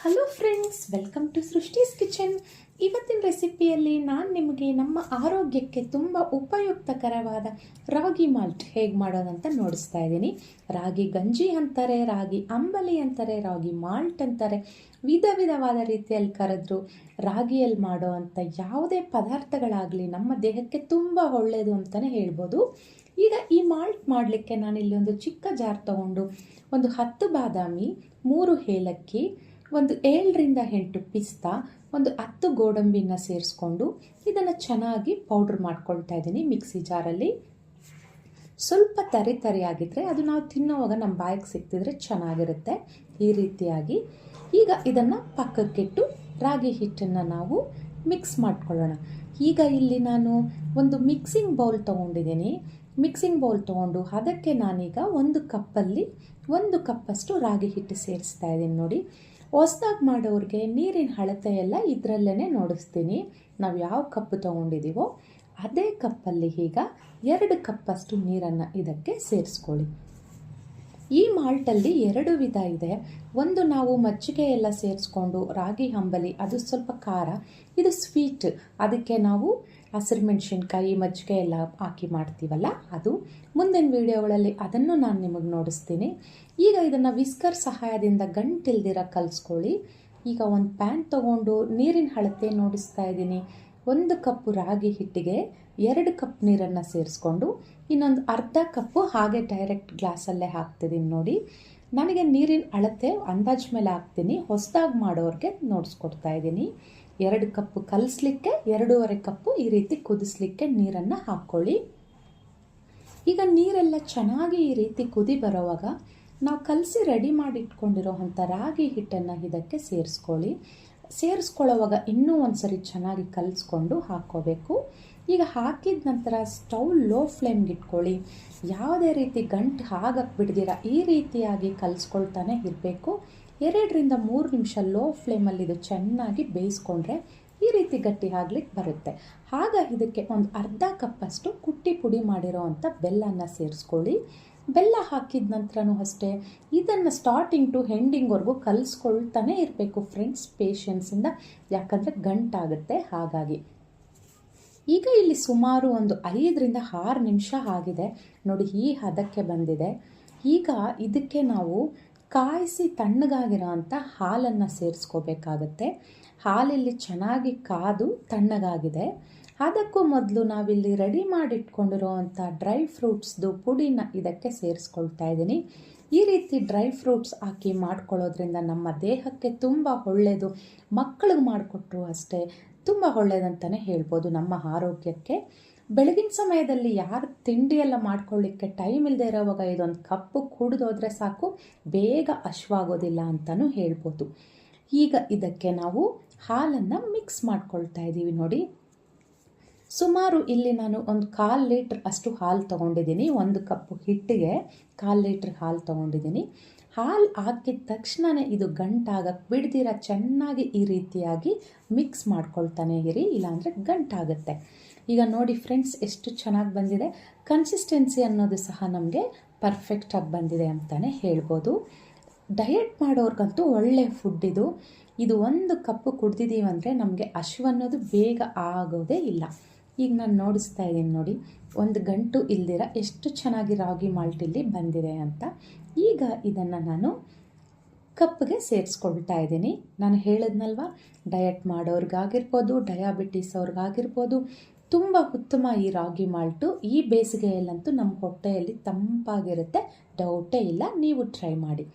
Hello friends, welcome to Srishti's kitchen. ಇವತ್ತಿನ ರೆಸಿಪಿಯಲ್ಲಿ ನಾನು ನಿಮಗೆ ನಮ್ಮ ಆರೋಗ್ಯಕ್ಕೆ ತುಂಬ ಉಪಯುಕ್ತಕರವಾದ ರಾಗಿ ಮಾಲ್ಟ್ ಹೇಗೆ ಮಾಡೋದಂತ ನೋಡಿಸ್ತಾ ಇದ್ದೀನಿ. ರಾಗಿ ಗಂಜಿ ಅಂತಾರೆ, ರಾಗಿ ಅಂಬಲಿ ಅಂತಾರೆ, ರಾಗಿ ಮಾಲ್ಟ್ ಅಂತಾರೆ. ವಿಧ ವಿಧವಾದ ರೀತಿಯಲ್ಲಿ ಕರೆದ್ರು ರಾಗಿಯಲ್ಲಿ ಮಾಡೋ ಅಂಥ ಯಾವುದೇ ಪದಾರ್ಥಗಳಾಗಲಿ ನಮ್ಮ ದೇಹಕ್ಕೆ ತುಂಬ ಒಳ್ಳೆಯದು ಅಂತಲೇ ಹೇಳ್ಬೋದು. ಈಗ ಈ ಮಾಲ್ಟ್ ಮಾಡಲಿಕ್ಕೆ ನಾನಿಲ್ಲಿ ಒಂದು ಚಿಕ್ಕ ಜಾರ್ ತಗೊಂಡು ಒಂದು 10 ಬಾದಾಮಿ, 3 ಏಲಕ್ಕಿ, ಒಂದು 7ರಿಂದ 8 ಪಿಸ್ತಾ, ಒಂದು 10 ಗೋಡಂಬಿನ ಸೇರಿಸ್ಕೊಂಡು ಇದನ್ನು ಚೆನ್ನಾಗಿ ಪೌಡ್ರ್ ಮಾಡ್ಕೊಳ್ತಾ ಇದ್ದೀನಿ ಮಿಕ್ಸಿ ಜಾರಲ್ಲಿ. ಸ್ವಲ್ಪ ತರಿಯಾಗಿದ್ದರೆ ಅದು ನಾವು ತಿನ್ನೋವಾಗ ನಮ್ಮ ಬಾಯಿಗೆ ಸಿಕ್ತಿದ್ರೆ ಚೆನ್ನಾಗಿರುತ್ತೆ. ಈ ರೀತಿಯಾಗಿ ಈಗ ಇದನ್ನು ಪಕ್ಕಕ್ಕಿಟ್ಟು ರಾಗಿ ಹಿಟ್ಟನ್ನು ನಾವು ಮಿಕ್ಸ್ ಮಾಡ್ಕೊಳ್ಳೋಣ. ಈಗ ಇಲ್ಲಿ ನಾನು ಒಂದು ಮಿಕ್ಸಿಂಗ್ ಬೌಲ್ ತೊಗೊಂಡಿದ್ದೀನಿ. ಮಿಕ್ಸಿಂಗ್ ಬೌಲ್ ತೊಗೊಂಡು ಅದಕ್ಕೆ ನಾನೀಗ 1 ಕಪ್ಪಲ್ಲಿ 1 ಕಪ್ಪಷ್ಟು ರಾಗಿ ಹಿಟ್ಟು ಸೇರಿಸ್ತಾ ಇದ್ದೀನಿ. ನೋಡಿ, ಹೊಸ್ದಾಗಿ ಮಾಡೋರಿಗೆ ನೀರಿನ ಅಳತೆ ಎಲ್ಲ ಇದರಲ್ಲೇ ನೋಡಿಸ್ತೀನಿ. ನಾವು ಯಾವ ಕಪ್ಪು ತೊಗೊಂಡಿದ್ದೀವೋ ಅದೇ ಕಪ್ಪಲ್ಲಿ ಈಗ 2 ಕಪ್ಪಷ್ಟು ನೀರನ್ನು ಇದಕ್ಕೆ ಸೇರಿಸ್ಕೊಳ್ಳಿ. ಈ ಮಾಲ್ಟಲ್ಲಿ 2 ವಿಧ ಇದೆ. ಒಂದು ನಾವು ಮಜ್ಜಿಗೆ ಎಲ್ಲ ಸೇರಿಸ್ಕೊಂಡು ರಾಗಿ ಅಂಬಲಿ, ಅದು ಸ್ವಲ್ಪ ಖಾರ, ಇದು ಸ್ವೀಟ್, ಅದಕ್ಕೆ ನಾವು ಹಸಿರು ಮೆಣಸಿನ್ಕಾಯಿ ಮಜ್ಜಿಗೆ ಎಲ್ಲ ಹಾಕಿ ಮಾಡ್ತೀವಲ್ಲ ಅದು. ಮುಂದಿನ ವಿಡಿಯೋಗಳಲ್ಲಿ ಅದನ್ನು ನಾನು ನಿಮಗೆ ನೋಡಿಸ್ತೀನಿ. ಈಗ ಇದನ್ನು ವಿಸ್ಕರ್ ಸಹಾಯದಿಂದ ಗಂಟಿಲ್ದಿರ ಕಲಿಸ್ಕೊಳ್ಳಿ. ಈಗ ಒಂದು ಪ್ಯಾನ್ ತೊಗೊಂಡು ನೀರಿನ ಅಳತೆ ನೋಡಿಸ್ತಾ ಇದ್ದೀನಿ. 1 ಕಪ್ಪು ರಾಗಿ ಹಿಟ್ಟಿಗೆ 2 ಕಪ್ ನೀರನ್ನು ಸೇರಿಸ್ಕೊಂಡು ಇನ್ನೊಂದು ಅರ್ಧ ಕಪ್ಪು ಹಾಗೆ ಡೈರೆಕ್ಟ್ ಗ್ಲಾಸಲ್ಲೇ ಹಾಕ್ತಿದ್ದೀನಿ. ನೋಡಿ, ನನಗೆ ನೀರಿನ ಅಳತೆ ಅಂದಾಜು ಮೇಲೆ ಹಾಕ್ತೀನಿ. ಹೊಸದಾಗಿ ಮಾಡೋರಿಗೆ ನೋಡಿಸ್ಕೊಡ್ತಾ ಇದ್ದೀನಿ. 2 ಕಪ್ಪು ಕಲಿಸ್ಲಿಕ್ಕೆ 2.5 ಕಪ್ಪು ಈ ರೀತಿ ಕುದಿಸ್ಲಿಕ್ಕೆ ನೀರನ್ನು ಹಾಕ್ಕೊಳ್ಳಿ. ಈಗ ನೀರೆಲ್ಲ ಚೆನ್ನಾಗಿ ಈ ರೀತಿ ಕುದಿ ಬರೋವಾಗ ನಾವು ಕಲಸಿ ರೆಡಿ ಮಾಡಿ ಇಟ್ಕೊಂಡಿರೋ ಅಂಥ ರಾಗಿ ಹಿಟ್ಟನ್ನು ಇದಕ್ಕೆ ಸೇರಿಸ್ಕೊಳ್ಳೋವಾಗ ಇನ್ನೂ ಒಂದ್ಸರಿ ಚೆನ್ನಾಗಿ ಕಲಿಸ್ಕೊಂಡು ಹಾಕ್ಕೋಬೇಕು. ಈಗ ಹಾಕಿದ ನಂತರ ಸ್ಟವ್ ಲೋ ಫ್ಲೇಮ್ಗೆ ಇಟ್ಕೊಳ್ಳಿ. ಯಾವುದೇ ರೀತಿ ಗಂಟು ಆಗಕ್ಕೆ ಬಿಡ್ದಿರ ಈ ರೀತಿಯಾಗಿ ಕಲಿಸ್ಕೊಳ್ತಾನೆ ಇರಬೇಕು. 2ರಿಂದ 3 ನಿಮಿಷ ಲೋ ಫ್ಲೇಮಲ್ಲಿ ಇದು ಚೆನ್ನಾಗಿ ಬೇಯಿಸ್ಕೊಂಡ್ರೆ ಈ ರೀತಿ ಗಟ್ಟಿ ಆಗ್ಲಿಕ್ಕೆ ಬರುತ್ತೆ. ಆಗ ಇದಕ್ಕೆ ಒಂದು ಅರ್ಧ ಕಪ್ಪಷ್ಟು ಕುಟ್ಟಿ ಪುಡಿ ಮಾಡಿರೋ ಅಂಥ ಬೆಲ್ಲನ ಸೇರಿಸ್ಕೊಳ್ಳಿ. ಬೆಲ್ಲ ಹಾಕಿದ ನಂತರನೂ ಅಷ್ಟೇ ಇದನ್ನು ಸ್ಟಾರ್ಟಿಂಗ್ ಟು ಎಂಡಿಂಗ್ವರೆಗೂ ಕಲಿಸ್ಕೊಳ್ತಾನೆ ಇರಬೇಕು ಫ್ರೆಂಡ್ಸ್, ಪೇಷನ್ಸಿಂದ, ಯಾಕಂದರೆ ಗಂಟಾಗುತ್ತೆ. ಹಾಗಾಗಿ ಈಗ ಇಲ್ಲಿ ಸುಮಾರು ಒಂದು 5ರಿಂದ 6 ನಿಮಿಷ ಆಗಿದೆ. ನೋಡಿ, ಈ ಹದಕ್ಕೆ ಬಂದಿದೆ. ಈಗ ಇದಕ್ಕೆ ನಾವು ಕಾಯಿಸಿ ತಣ್ಣಗಾಗಿರೋ ಅಂಥ ಹಾಲನ್ನು ಸೇರಿಸ್ಕೋಬೇಕಾಗತ್ತೆ. ಹಾಲಿಲ್ಲಿ ಚೆನ್ನಾಗಿ ಕಾದು ತಣ್ಣಗಾಗಿದೆ. ಅದಕ್ಕೂ ಮೊದಲು ನಾವಿಲ್ಲಿ ರೆಡಿ ಮಾಡಿಟ್ಕೊಂಡಿರೋ ಅಂಥ ಡ್ರೈ ಫ್ರೂಟ್ಸ್ದು ಪುಡಿನ ಇದಕ್ಕೆ ಸೇರಿಸ್ಕೊಳ್ತಾ ಇದ್ದೀನಿ. ಈ ರೀತಿ ಡ್ರೈ ಫ್ರೂಟ್ಸ್ ಹಾಕಿ ಮಾಡ್ಕೊಳ್ಳೋದ್ರಿಂದ ನಮ್ಮ ದೇಹಕ್ಕೆ ತುಂಬ ಒಳ್ಳೆಯದು. ಮಕ್ಕಳಿಗೆ ಮಾಡಿಕೊಟ್ರು ಅಷ್ಟೇ ತುಂಬ ಒಳ್ಳೆಯದಂತಲೇ ಹೇಳ್ಬೋದು ನಮ್ಮ ಆರೋಗ್ಯಕ್ಕೆ. ಬೆಳಗಿನ ಸಮಯದಲ್ಲಿ ಯಾರು ತಿಂಡಿ ಎಲ್ಲ ಮಾಡ್ಕೊಳ್ಳಿಕ್ಕೆ ಟೈಮ್ ಇಲ್ಲದೆ ಇರೋವಾಗ ಇದೊಂದು ಕಪ್ಪು ಕುಡಿದೋದ್ರೆ ಸಾಕು, ಬೇಗ ಹಶ್ವಾಗೋದಿಲ್ಲ ಅಂತಲೂ ಹೇಳ್ಬೋದು. ಈಗ ಇದಕ್ಕೆ ನಾವು ಹಾಲನ್ನು ಮಿಕ್ಸ್ ಮಾಡ್ಕೊಳ್ತಾ ಇದ್ದೀವಿ. ನೋಡಿ, ಸುಮಾರು ಇಲ್ಲಿ ನಾನು ಒಂದು 1/4 ಲೀಟ್ರ್ ಅಷ್ಟು ಹಾಲು ತೊಗೊಂಡಿದ್ದೀನಿ. 1 ಕಪ್ಪು ಹಿಟ್ಟಿಗೆ 1/4 ಲೀಟ್ರ್ ಹಾಲು ತೊಗೊಂಡಿದ್ದೀನಿ. ಹಾಲು ಹಾಕಿದ ತಕ್ಷಣವೇ ಇದು ಗಂಟಾಗಕ್ಕೆ ಬಿಡ್ದಿರ ಚೆನ್ನಾಗಿ ಈ ರೀತಿಯಾಗಿ ಮಿಕ್ಸ್ ಮಾಡ್ಕೊಳ್ತಾನೆ ಇರಿ, ಇಲ್ಲಾಂದರೆ ಗಂಟಾಗುತ್ತೆ. ಈಗ ನೋಡಿ ಫ್ರೆಂಡ್ಸ್, ಎಷ್ಟು ಚೆನ್ನಾಗಿ ಬಂದಿದೆ. ಕನ್ಸಿಸ್ಟೆನ್ಸಿ ಅನ್ನೋದು ಸಹ ನಮಗೆ ಪರ್ಫೆಕ್ಟಾಗಿ ಬಂದಿದೆ ಅಂತಲೇ ಹೇಳ್ಬೋದು. ಡಯಟ್ ಮಾಡೋರ್ಗಂತೂ ಒಳ್ಳೆ ಫುಡ್ ಇದು. 1 ಕಪ್ಪು ಕುಡ್ದಿದ್ದೀವಂದರೆ ನಮಗೆ ಹಸಿವನ್ನೋದು ಬೇಗ ಆಗೋದೇ ಇಲ್ಲ. ಈಗ ನಾನು ನೋಡಿಸ್ತಾ ಇದ್ದೀನಿ ನೋಡಿ, ಒಂದು ಗಂಟು ಇಲ್ದಿರ ಎಷ್ಟು ಚೆನ್ನಾಗಿ ರಾಗಿ ಮಾಲ್ಟ್ ಇಲ್ಲಿ ಬಂದಿದೆ ಅಂತ. ಈಗ ಇದನ್ನು ನಾನು ಕಪ್ಗೆ ಸೇರಿಸ್ಕೊಳ್ತಾ ಇದ್ದೀನಿ. ನಾನು ಹೇಳಿದ್ನಲ್ವ, ಡಯಟ್ ಮಾಡೋರ್ಗಾಗಿರ್ಬೋದು, ಡಯಾಬಿಟಿಸ್ ಅವ್ರಿಗಾಗಿರ್ಬೋದು ತುಂಬ ಉತ್ತಮ ಈ ರಾಗಿ ಮಾಲ್ಟು. ಈ ಬೇಸಿಗೆಯಲ್ಲಂತೂ ನಮ್ಮ ಹೊಟ್ಟೆಯಲ್ಲಿ ತಂಪಾಗಿರುತ್ತೆ, ಡೌಟೇ ಇಲ್ಲ. ನೀವು ಟ್ರೈ ಮಾಡಿ.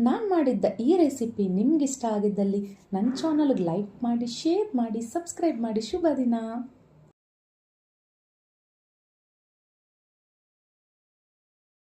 ನಾನು ಮಾಡಿದ್ದ ಈ ರೆಸಿಪಿ ನಿಮ್ಗೆ ಇಷ್ಟ ಆಗಿದ್ದಲ್ಲಿ ನನ್ನ ಚಾನಲ್ಗೆ ಲೈಕ್ ಮಾಡಿ, ಶೇರ್ ಮಾಡಿ, ಸಬ್ಸ್ಕ್ರೈಬ್ ಮಾಡಿ. ಶುಭ ದಿನ.